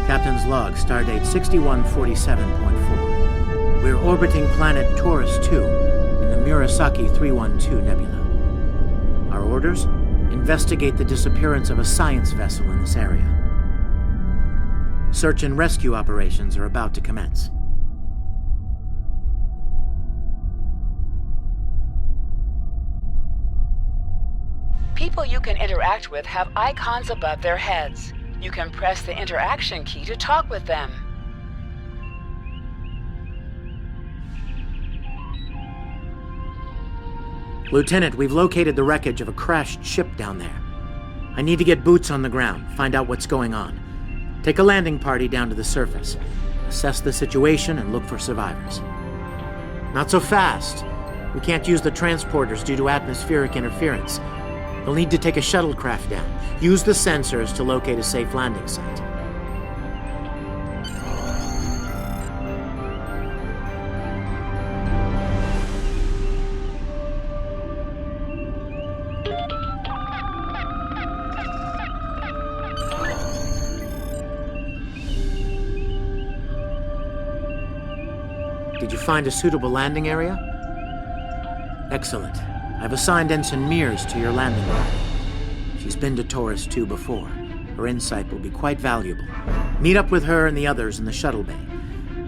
Captain's log, stardate 6147.4. We're orbiting planet Taurus 2 in the Murasaki 312 nebula. Our orders? Investigate the disappearance of a science vessel in this area. Search and rescue operations are about to commence. People you can interact with have icons above their heads. You can press the interaction key to talk with them. Lieutenant, we've located the wreckage of a crashed ship down there. I need to get boots on the ground, find out what's going on. Take a landing party down to the surface. Assess the situation and look for survivors. Not so fast. We can't use the transporters due to atmospheric interference. You'll need to take a shuttlecraft down. Use the sensors to locate a safe landing site. Did you find a suitable landing area? Excellent. I've assigned Ensign Mears to your landing party. She's been to Taurus 2 before. Her insight will be quite valuable. Meet up with her and the others in the shuttle bay.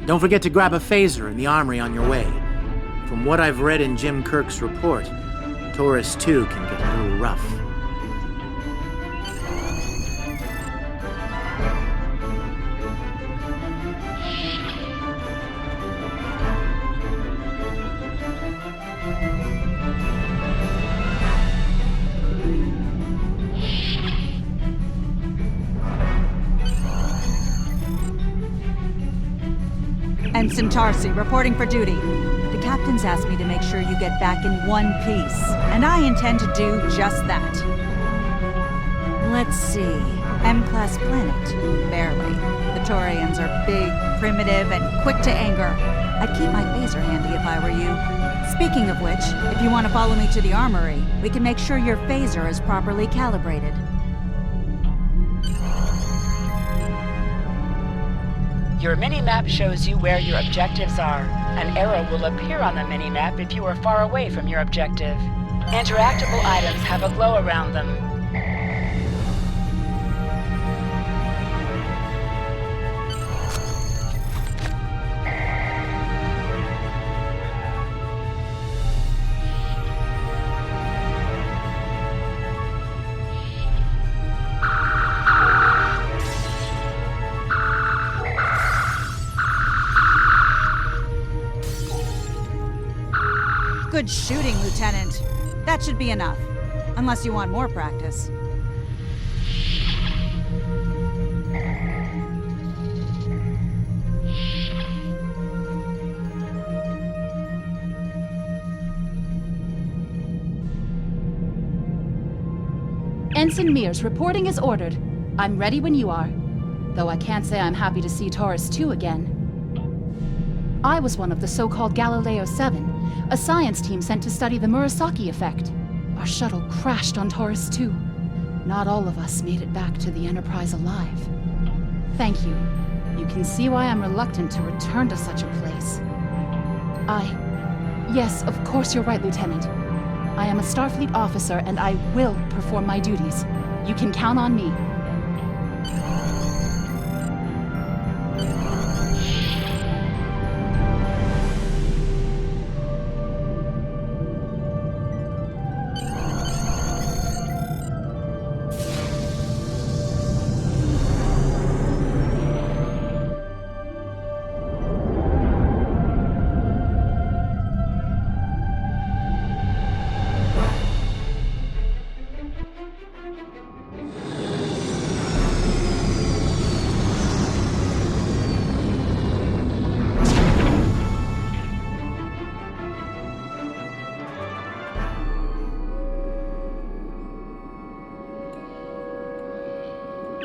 Don't forget to grab a phaser in the armory on your way. From what I've read in Jim Kirk's report, Taurus 2 can get a little rough. Ensign Tarsi, reporting for duty. The captain's asked me to make sure you get back in one piece, and I intend to do just that. Let's see. M-class planet? Barely. The Taurians are big, primitive, and quick to anger. I'd keep my phaser handy if I were you. Speaking of which, if you want to follow me to the armory, we can make sure your phaser is properly calibrated. Your mini-map shows you where your objectives are. An arrow will appear on the mini-map if you are far away from your objective. Interactable items have a glow around them. Good shooting, Lieutenant. That should be enough. Unless you want more practice. Ensign Mears, reporting as ordered. I'm ready when you are. Though I can't say I'm happy to see Taurus 2 again. I was one of the so-called Galileo 7, a science team sent to study the Murasaki effect. Our shuttle crashed on Taurus 2. Not all of us made it back to the Enterprise alive. Thank you. You can see why I'm reluctant to return to such a place. Yes, of course you're right, Lieutenant. I am a Starfleet officer and I will perform my duties. You can count on me.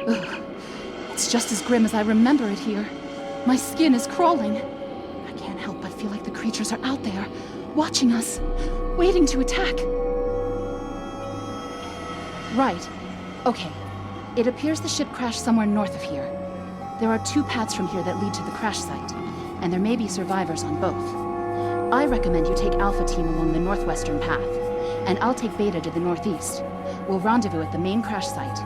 Ugh. It's just as grim as I remember it here. My skin is crawling. I can't help but feel like the creatures are out there, watching us, waiting to attack. Right. Okay. It appears the ship crashed somewhere north of here. There are 2 paths from here that lead to the crash site, and there may be survivors on both. I recommend you take Alpha Team along the northwestern path, and I'll take Beta to the northeast. We'll rendezvous at the main crash site.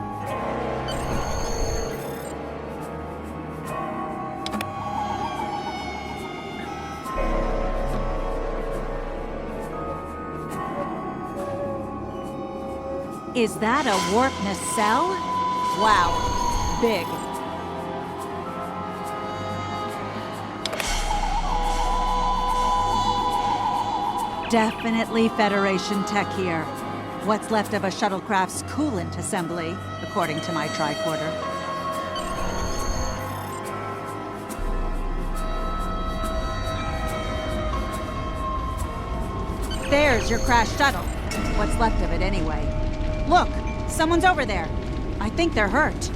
Is that a warp nacelle? Wow. Big. Definitely Federation tech here. What's left of a shuttlecraft's coolant assembly, according to my tricorder. There's your crashed shuttle. What's left of it anyway. Look, someone's over there. I think they're hurt.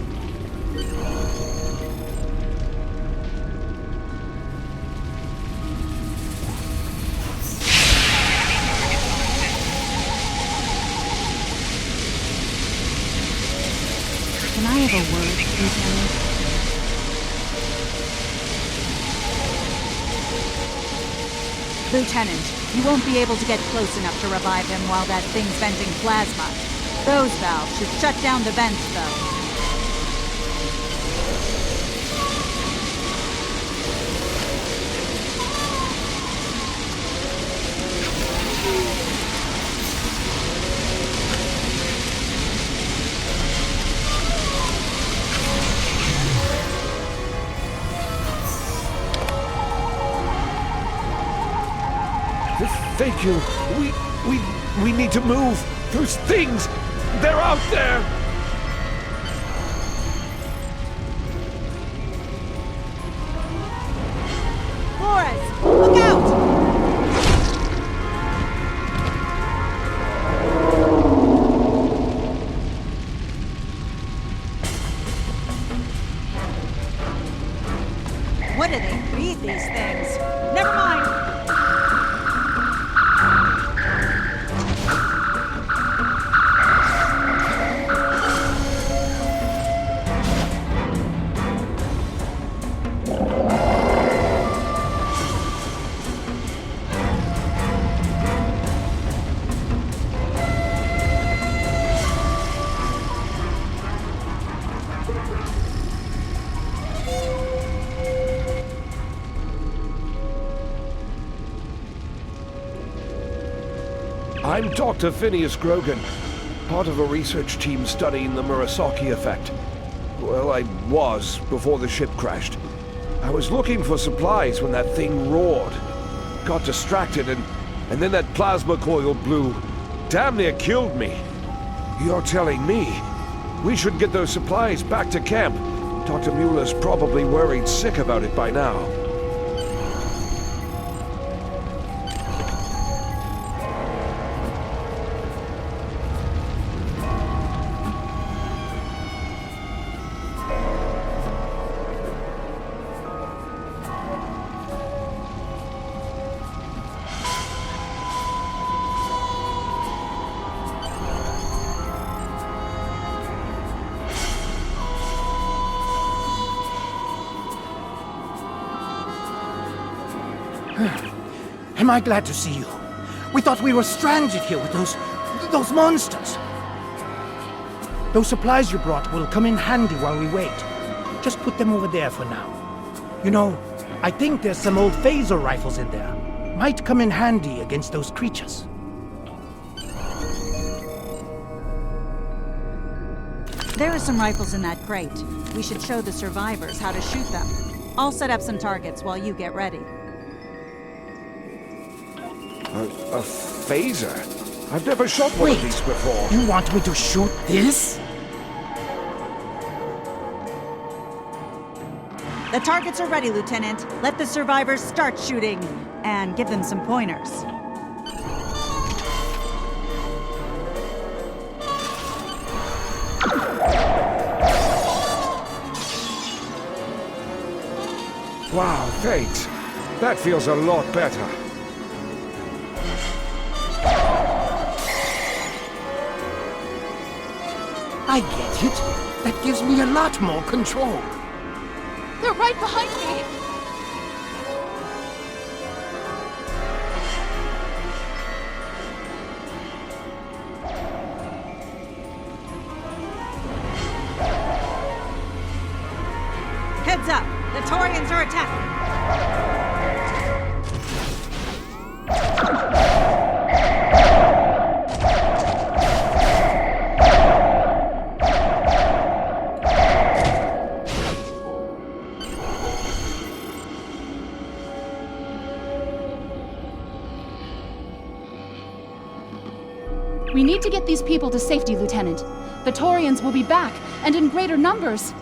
Can I have a word, Lieutenant? Lieutenant, you won't be able to get close enough to revive him while that thing's venting plasma. Those valves should shut down the vents, though. Thank you. We need to move. Those things, they're out there. Boris, look out! What do they feed these things? Never mind. I'm Dr. Phineas Grogan, part of a research team studying the Murasaki effect. Well, I was before the ship crashed. I was looking for supplies when that thing roared. Got distracted and then that plasma coil blew. Damn near killed me. You're telling me we should get those supplies back to camp. Dr. Mueller's probably worried sick about it by now. Am I glad to see you? We thought we were stranded here with those monsters. Those supplies you brought will come in handy while we wait. Just put them over there for now. You know, I think there's some old phaser rifles in there. Might come in handy against those creatures. There are some rifles in that crate. We should show the survivors how to shoot them. I'll set up some targets while you get ready. A phaser? I've never shot one of these before. You want me to shoot this? The targets are ready, Lieutenant. Let the survivors start shooting. And give them some pointers. Wow, thanks. That feels a lot better. I get it. That gives me a lot more control. They're right behind me! Heads up! The Taurians are attacking! We need to get these people to safety, Lieutenant. The Taurians will be back, and in greater numbers.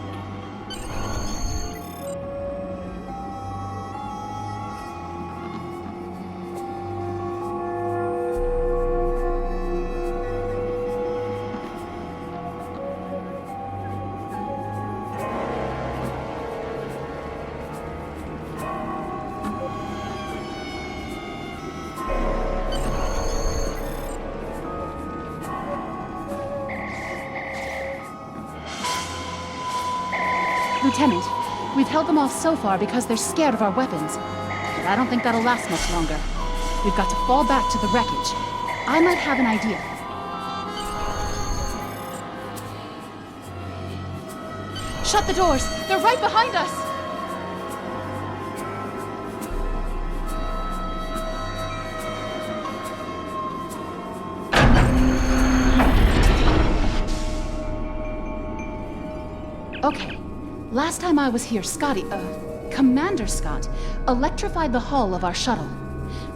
Lieutenant, we've held them off so far because they're scared of our weapons. But I don't think that'll last much longer. We've got to fall back to the wreckage. I might have an idea. Shut the doors! They're right behind us! Okay. Last time I was here, Commander Scott, electrified the hull of our shuttle.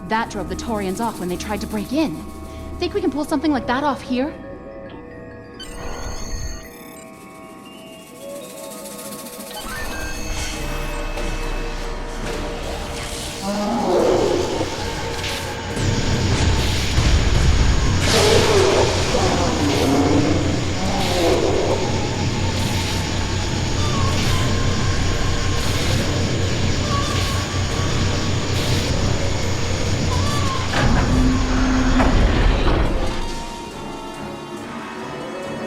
That drove the Taurians off when they tried to break in. Think we can pull something like that off here?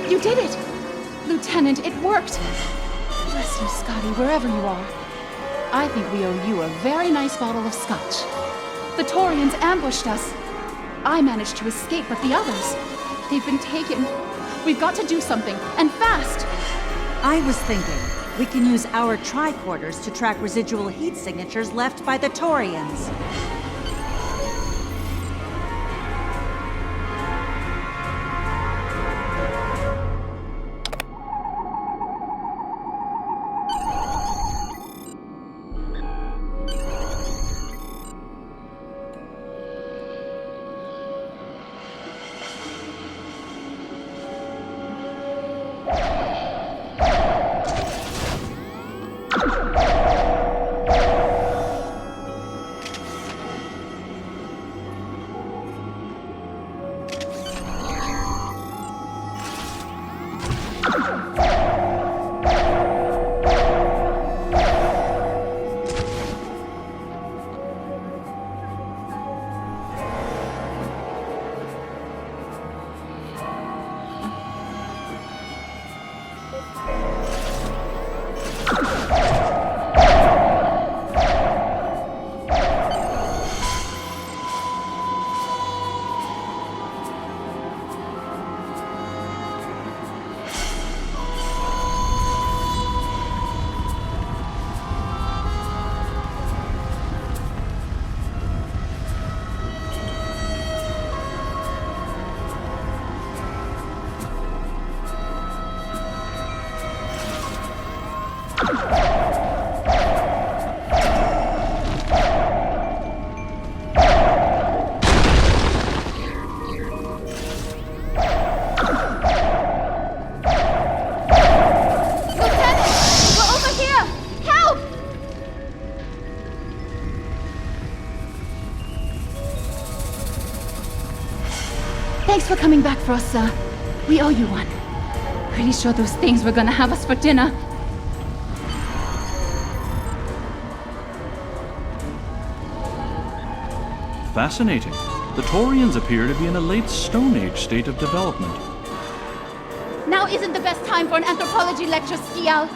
You did it! Lieutenant, it worked! Bless you, Scotty, wherever you are. I think we owe you a very nice bottle of scotch. The Taurians ambushed us. I managed to escape, but the others, they've been taken. We've got to do something, and fast! I was thinking, we can use our tricorders to track residual heat signatures left by the Taurians. Thanks for coming back for us, sir. We owe you one. Pretty sure those things were gonna have us for dinner. Fascinating. The Taurians appear to be in a late Stone Age state of development. Now isn't the best time for an anthropology lecture, Skial.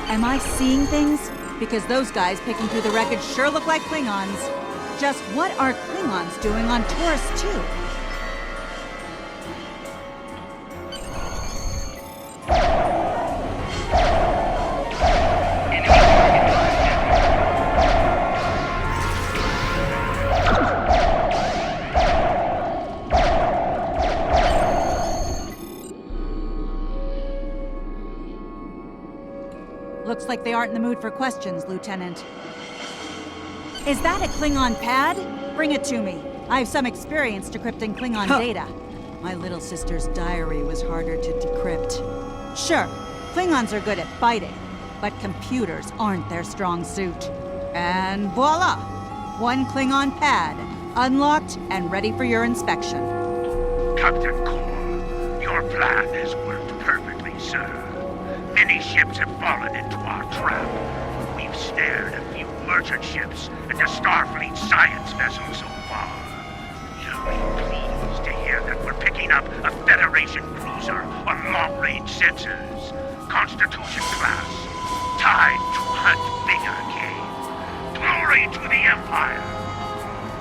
Am I seeing things? Because those guys picking through the wreckage sure look like Klingons. Just what are Klingons doing on Taurus 2? Looks like they aren't in the mood for questions, Lieutenant. Is that a Klingon pad? Bring it to me. I have some experience decrypting Klingon data. My little sister's diary was harder to decrypt. Sure, Klingons are good at fighting, but computers aren't their strong suit. And voila! One Klingon pad, unlocked and ready for your inspection. Captain Core, your plan has worked perfectly, sir. Many ships have fallen into our trap. We've snared a few merchant ships and a Starfleet science vessel so far. You'll be pleased to hear that we're picking up a Federation cruiser on long-range sensors. Constitution class. Time to hunt bigger game. Glory to the Empire!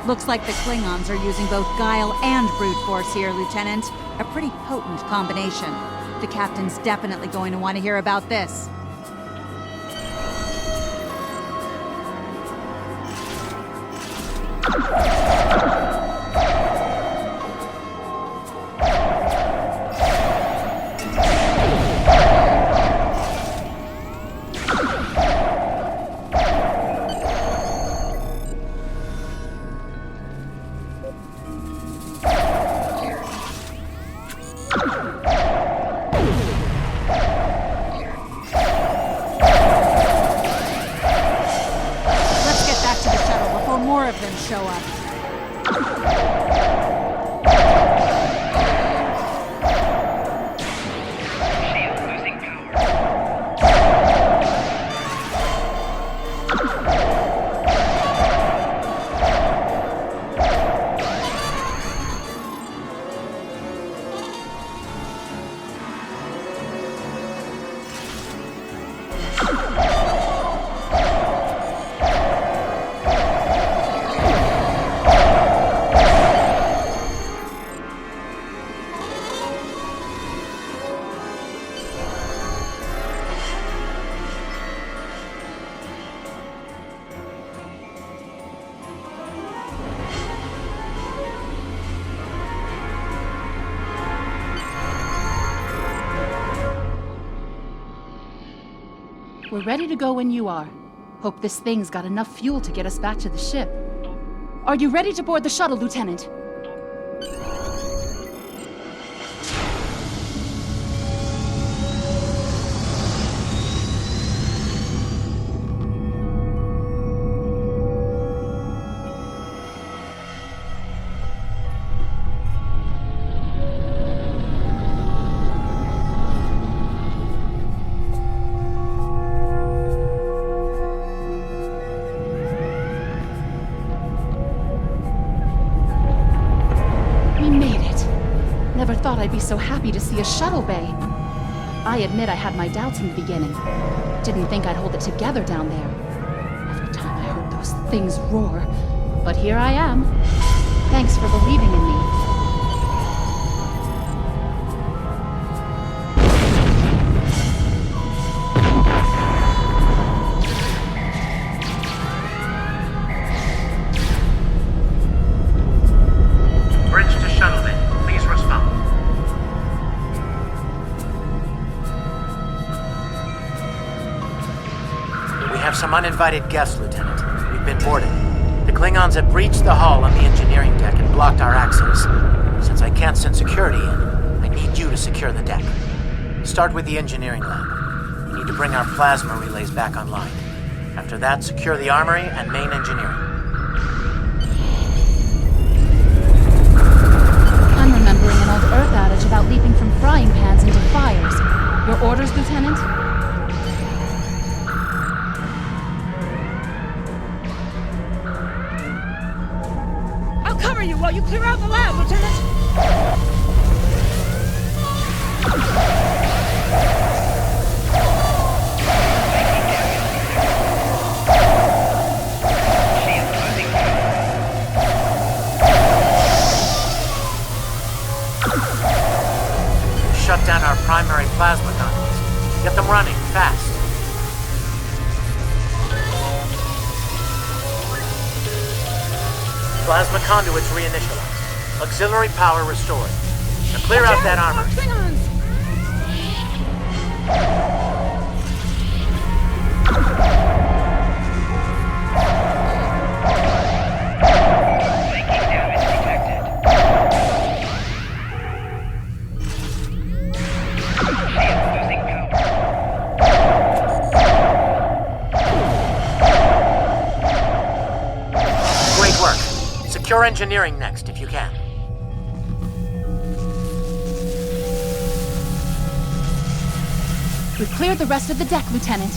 Looks like the Klingons are using both guile and brute force here, Lieutenant. A pretty potent combination. The captain's definitely going to want to hear about this. More of them show up. We're ready to go when you are. Hope this thing's got enough fuel to get us back to the ship. Are you ready to board the shuttle, Lieutenant? Never thought I'd be so happy to see a shuttle bay. I admit I had my doubts in the beginning. Didn't think I'd hold it together down there. Every time I heard those things roar. But here I am. Thanks for believing in me. Some uninvited guests, Lieutenant. We've been boarded. The Klingons have breached the hull on the engineering deck and blocked our access. Since I can't send security in, I need you to secure the deck. Start with the engineering lab. We need to bring our plasma relays back online. After that, secure the armory and main engineering. without leaping from frying pans into fires. Your orders, Lieutenant? I'll cover you while you clear out the lab, Lieutenant! Shut down our primary plasma conduits. Get them running, fast. Plasma conduits reinitialized. Auxiliary power restored. Now clear out that armor. Great work. Secure engineering next, if you can. We've cleared the rest of the deck, Lieutenant.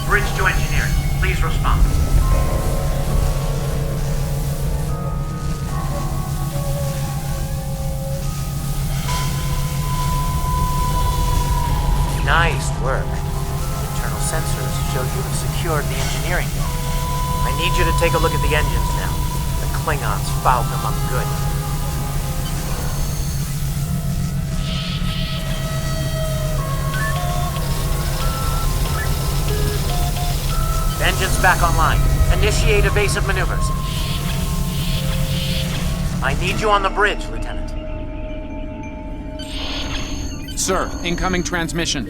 Bridge to engineering. Please respond. Nice work. Internal sensors show you have secured the engineering deck. I need you to take a look at the engines now. The Klingons fouled them up good. Engines back online. Initiate evasive maneuvers. I need you on the bridge, Lieutenant. Sir, incoming transmission.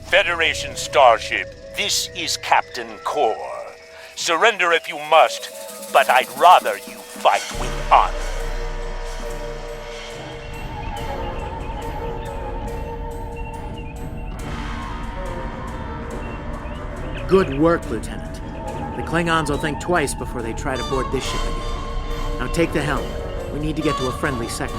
Federation starship, this is Captain Core. Surrender if you must, but I'd rather you fight with honor. Good work, Lieutenant. The Klingons will think twice before they try to board this ship again. Now take the helm. We need to get to a friendly sector.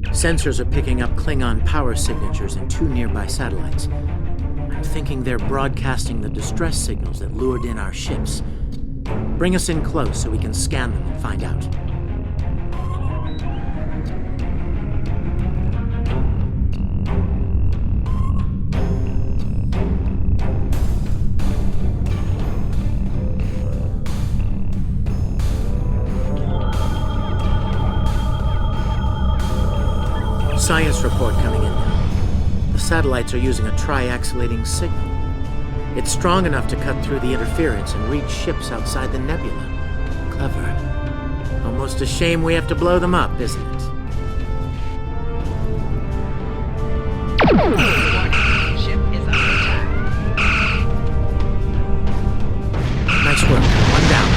Sensors are picking up Klingon power signatures in 2 nearby satellites. I'm thinking they're broadcasting the distress signals that lured in our ships. Bring us in close so we can scan them and find out. Science report coming in now. The satellites are using a triaxilating signal. It's strong enough to cut through the interference and reach ships outside the nebula. Clever. Almost a shame we have to blow them up, isn't it? Ship is under attack. Nice work. One down.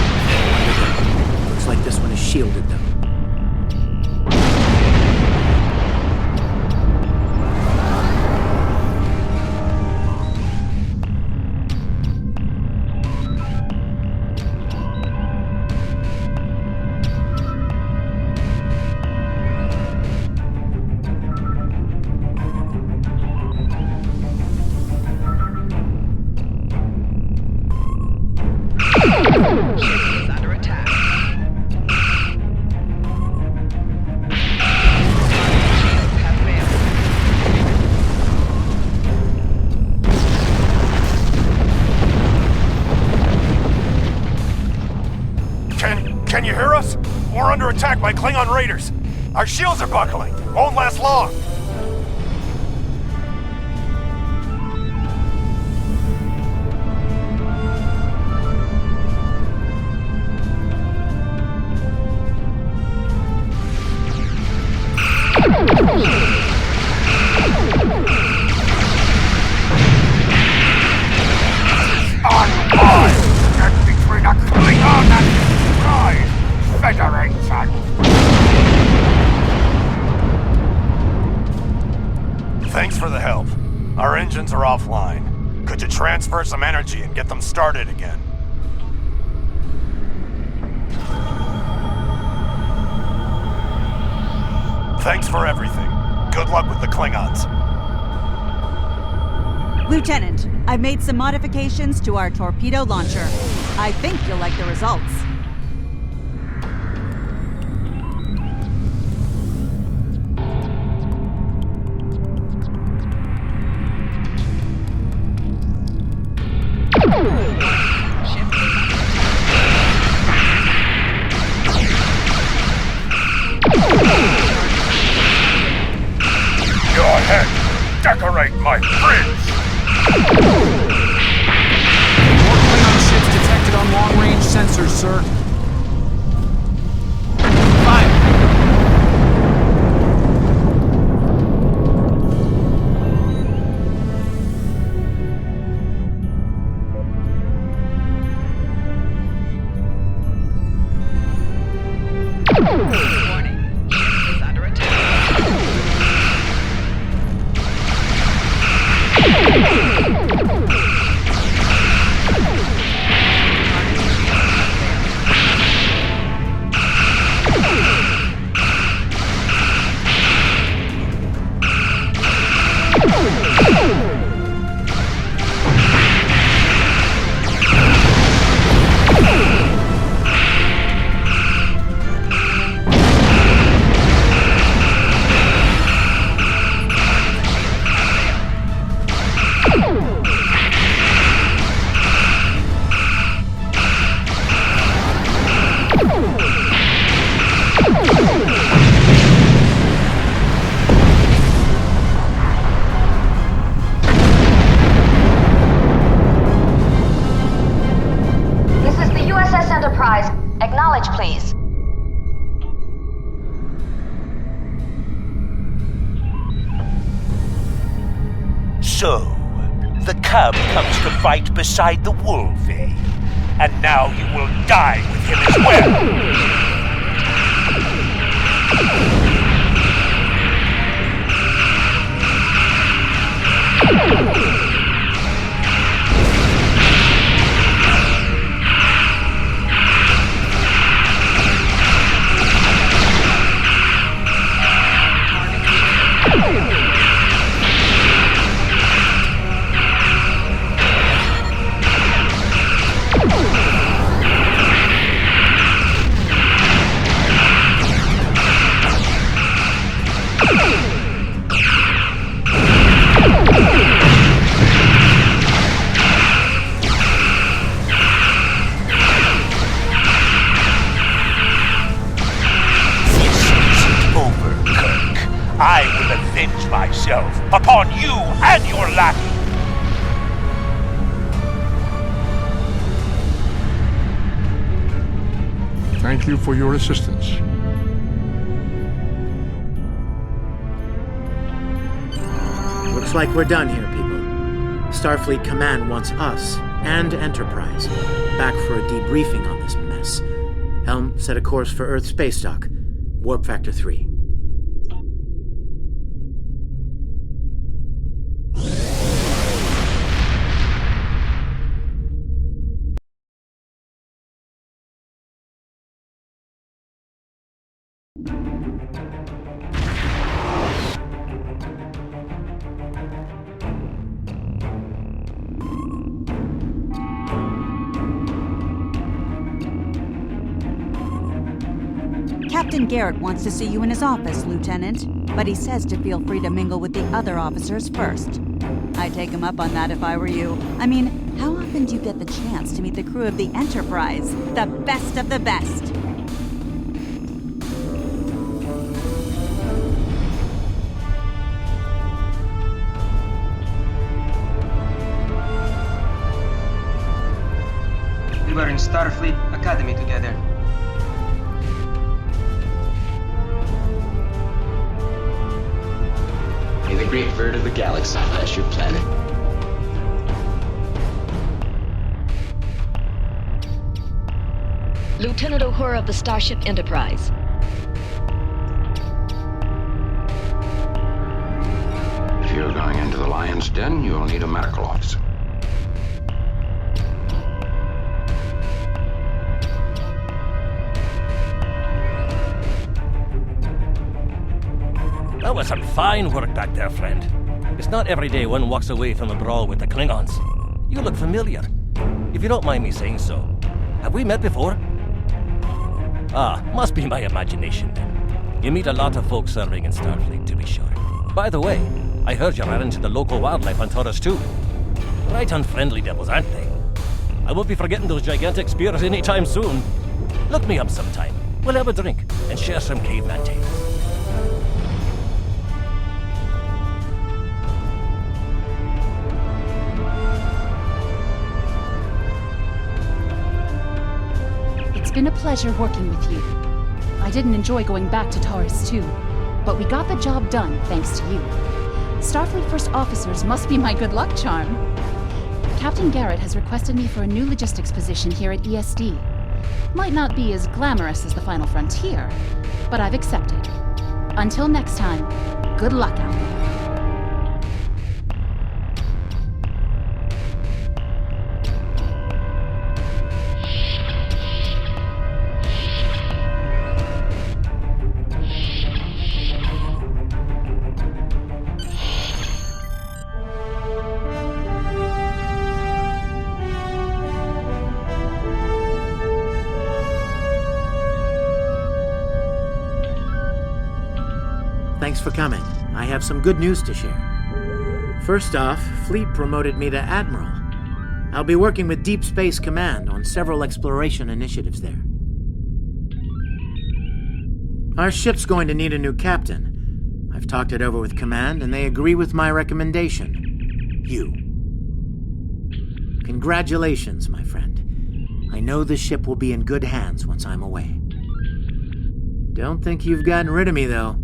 Looks like this one is shielded, though. Ship is under attack. Shields have failed. Can you hear us? We're under attack by Klingon raiders. Our shields are buckling. Won't last long. engines are offline. Could you transfer some energy and get them started again? Thanks for everything. Good luck with the Klingons. Lieutenant, I've made some modifications to our torpedo launcher. I think you'll like the results. Your head will decorate my fridge! More Klingon ships detected on long-range sensors, sir. Fire! Warning. Ship is under attack. This is the USS Enterprise. Acknowledge, please. So, the cub comes to fight beside the wolf, eh? And now you will die with him as well! I will avenge myself upon you and your lackey! Thank you for your assistance. Looks like we're done here, people. Starfleet Command wants us and Enterprise back for a debriefing on this mess. Helm, set a course for Earth space dock. Warp Factor 3. Captain Garrett wants to see you in his office, Lieutenant, but he says to feel free to mingle with the other officers first. I'd take him up on that if I were you. I mean, how often do you get the chance to meet the crew of the Enterprise? The best of the best! We were in Starfleet Academy together. May the great bird of the galaxy bless your planet. Lieutenant Uhura of the Starship Enterprise. If you're Going into the lion's den, you'll need a medical officer. That was some fine work back there, friend. It's not every day one walks away from a brawl with the Klingons. You look familiar. If you don't mind me saying so. Have we met before? Ah, must be my imagination then. You meet a lot of folks serving in Starfleet, to be sure. By the way, I heard you ran into the local wildlife on Taurus too. Right unfriendly devils, aren't they? I won't be forgetting those gigantic spears anytime soon. Look me up sometime. We'll have a drink and share some caveman tales. It's been a pleasure working with you. I didn't enjoy going back to Taurus 2, but we got the job done thanks to you. Starfleet First Officers must be my good luck charm. Captain Garrett has requested me for a new logistics position here at ESD. Might not be as glamorous as the Final Frontier, but I've accepted. Until next time, good luck out there. Thanks for coming. I have some good news to share. First off, Fleet promoted me to Admiral. I'll be working with Deep Space Command on several exploration initiatives there. Our ship's going to need a new captain. I've talked it over with Command, and they agree with my recommendation. You. Congratulations, my friend. I know the ship will be in good hands once I'm away. Don't think you've gotten rid of me, though.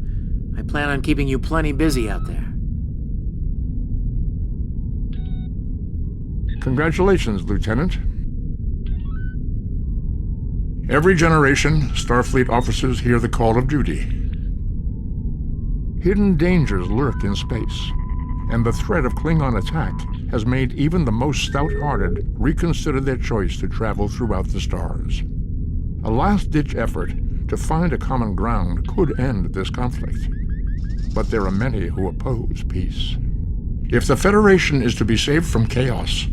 I plan on keeping you plenty busy out there. Congratulations, Lieutenant. Every generation, Starfleet officers hear the call of duty. Hidden dangers lurk in space, and the threat of Klingon attack has made even the most stout-hearted reconsider their choice to travel throughout the stars. A last-ditch effort to find a common ground could end this conflict. But there are many who oppose peace. If the Federation is to be saved from chaos,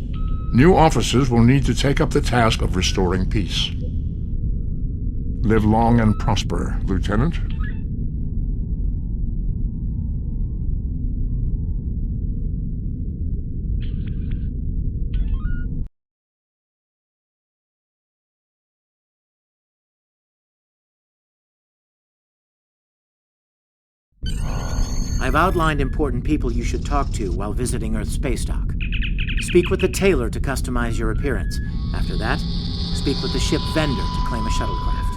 new officers will need to take up the task of restoring peace. Live long and prosper, Lieutenant. I've outlined important people you should talk to while visiting Earth Space Dock. Speak with the tailor to customize your appearance. After that, speak with the ship vendor to claim a shuttlecraft.